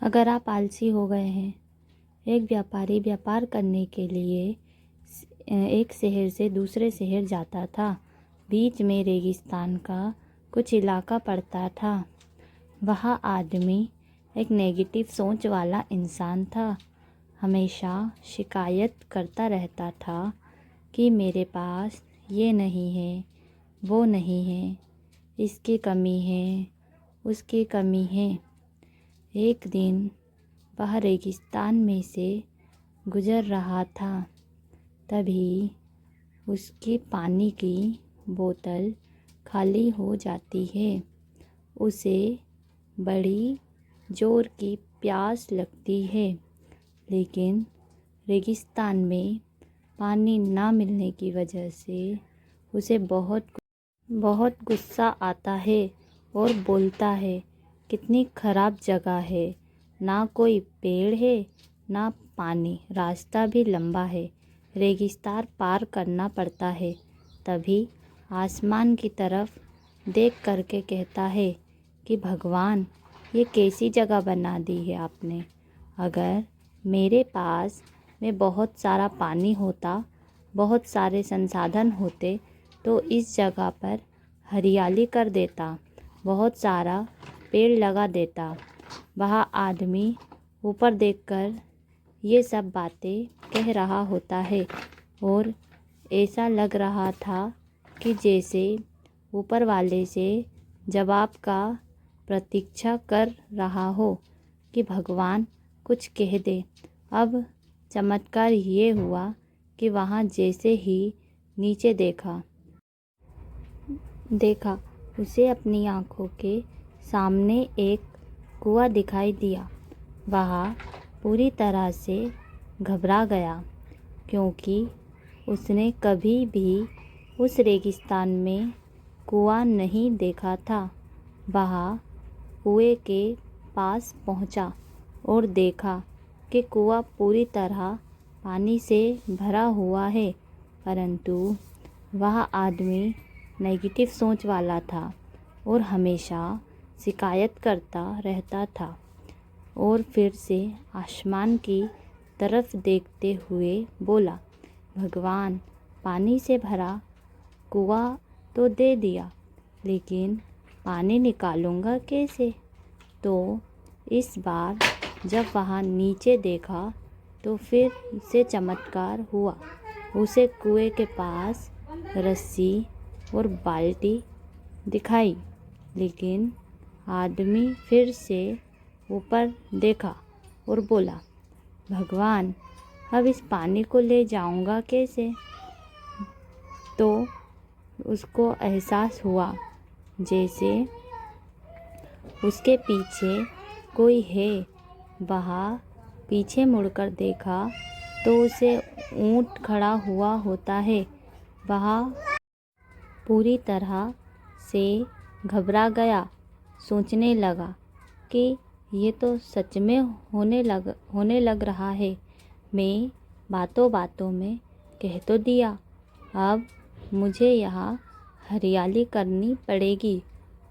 अगर आप आलसी हो गए हैं। एक व्यापारी व्यापार करने के लिए एक शहर से दूसरे शहर जाता था। बीच में रेगिस्तान का कुछ इलाका पड़ता था। वह आदमी एक नेगेटिव सोच वाला इंसान था। हमेशा शिकायत करता रहता था कि मेरे पास ये नहीं है, वो नहीं है, इसकी कमी है, उसकी कमी है। एक दिन वह रेगिस्तान में से गुज़र रहा था। तभी उसकी पानी की बोतल खाली हो जाती है। उसे बड़ी ज़ोर की प्यास लगती है, लेकिन रेगिस्तान में पानी ना मिलने की वजह से उसे बहुत गुस्सा आता है और बोलता है, कितनी ख़राब जगह है, ना कोई पेड़ है ना पानी, रास्ता भी लंबा है, रेगिस्तान पार करना पड़ता है। तभी आसमान की तरफ देख करके कहता है कि भगवान, ये कैसी जगह बना दी है आपने। अगर मेरे पास में बहुत सारा पानी होता, बहुत सारे संसाधन होते तो इस जगह पर हरियाली कर देता, बहुत सारा पेड़ लगा देता। वह आदमी ऊपर देखकर ये सब बातें कह रहा होता है और ऐसा लग रहा था कि जैसे ऊपर वाले से जवाब का प्रतीक्षा कर रहा हो कि भगवान कुछ कह दे। अब चमत्कार ये हुआ कि वहाँ जैसे ही नीचे देखा उसे अपनी आँखों के सामने एक कुआं दिखाई दिया। वह पूरी तरह से घबरा गया, क्योंकि उसने कभी भी उस रेगिस्तान में कुआं नहीं देखा था। वह कुएं के पास पहुंचा और देखा कि कुआं पूरी तरह पानी से भरा हुआ है, परंतु वह आदमी नेगेटिव सोच वाला था और हमेशा शिकायत करता रहता था। और फिर से आसमान की तरफ देखते हुए बोला, भगवान, पानी से भरा कुआं तो दे दिया, लेकिन पानी निकालूंगा कैसे। तो इस बार जब वहाँ नीचे देखा तो फिर से चमत्कार हुआ। उसे कुएं के पास रस्सी और बाल्टी दिखाई, लेकिन आदमी फिर से ऊपर देखा और बोला, भगवान, अब इस पानी को ले जाऊंगा कैसे। तो उसको एहसास हुआ जैसे उसके पीछे कोई है। वह पीछे मुड़कर देखा तो उसे ऊंट खड़ा हुआ होता है। वह पूरी तरह से घबरा गया, सोचने लगा कि ये तो सच में होने लग रहा है। मैं बातों बातों में कह तो दिया, अब मुझे यहाँ हरियाली करनी पड़ेगी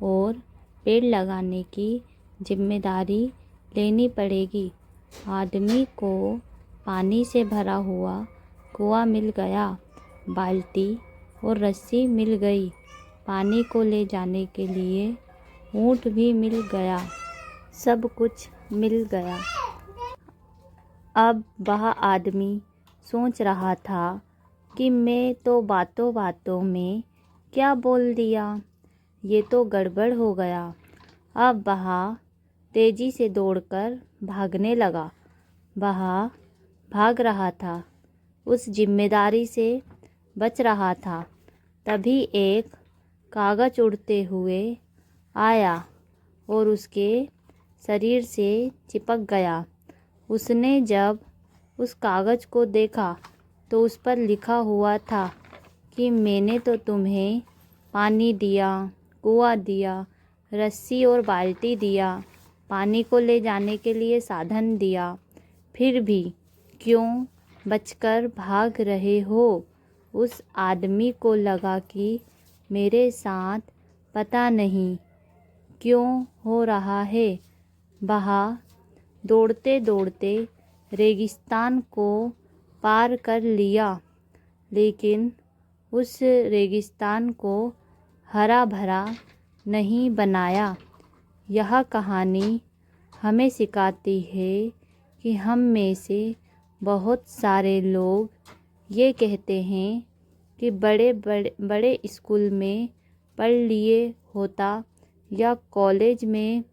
और पेड़ लगाने की जिम्मेदारी लेनी पड़ेगी। आदमी को पानी से भरा हुआ कुआं मिल गया, बाल्टी और रस्सी मिल गई, पानी को ले जाने के लिए ऊंट भी मिल गया, सब कुछ मिल गया। अब वह आदमी सोच रहा था कि मैं तो बातों बातों में क्या बोल दिया, ये तो गड़बड़ हो गया। अब वह तेज़ी से दौड़कर भागने लगा। वह भाग रहा था, उस जिम्मेदारी से बच रहा था। तभी एक कागज़ उड़ते हुए आया और उसके शरीर से चिपक गया। उसने जब उस कागज़ को देखा तो उस पर लिखा हुआ था कि मैंने तो तुम्हें पानी दिया, कुआं दिया, रस्सी और बाल्टी दिया, पानी को ले जाने के लिए साधन दिया, फिर भी क्यों बचकर भाग रहे हो। उस आदमी को लगा कि मेरे साथ पता नहीं क्यों हो रहा है। वह दौड़ते दौड़ते रेगिस्तान को पार कर लिया, लेकिन उस रेगिस्तान को हरा भरा नहीं बनाया। यह कहानी हमें सिखाती है कि हम में से बहुत सारे लोग ये कहते हैं कि बड़े स्कूल में पढ़ लिए होता या कॉलेज में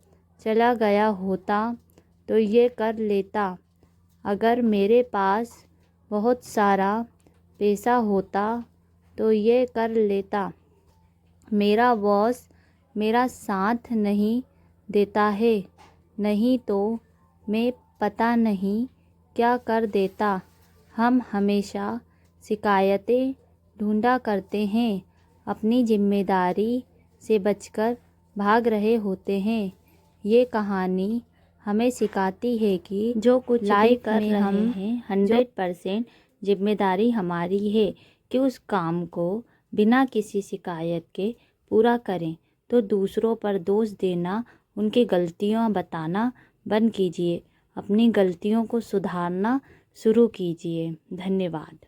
चला गया होता तो ये कर लेता। अगर मेरे पास बहुत सारा पैसा होता तो ये कर लेता। मेरा बॉस मेरा साथ नहीं देता है, नहीं तो मैं पता नहीं क्या कर देता। हम हमेशा शिकायतें ढूंढा करते हैं, अपनी जिम्मेदारी से बचकर भाग रहे होते हैं। ये कहानी हमें सिखाती है कि जो कुछ लाइफ कर रहे हैं 100% जिम्मेदारी हमारी है कि उस काम को बिना किसी शिकायत के पूरा करें। तो दूसरों पर दोष देना, उनकी गलतियां बताना बंद कीजिए। अपनी गलतियों को सुधारना शुरू कीजिए। धन्यवाद।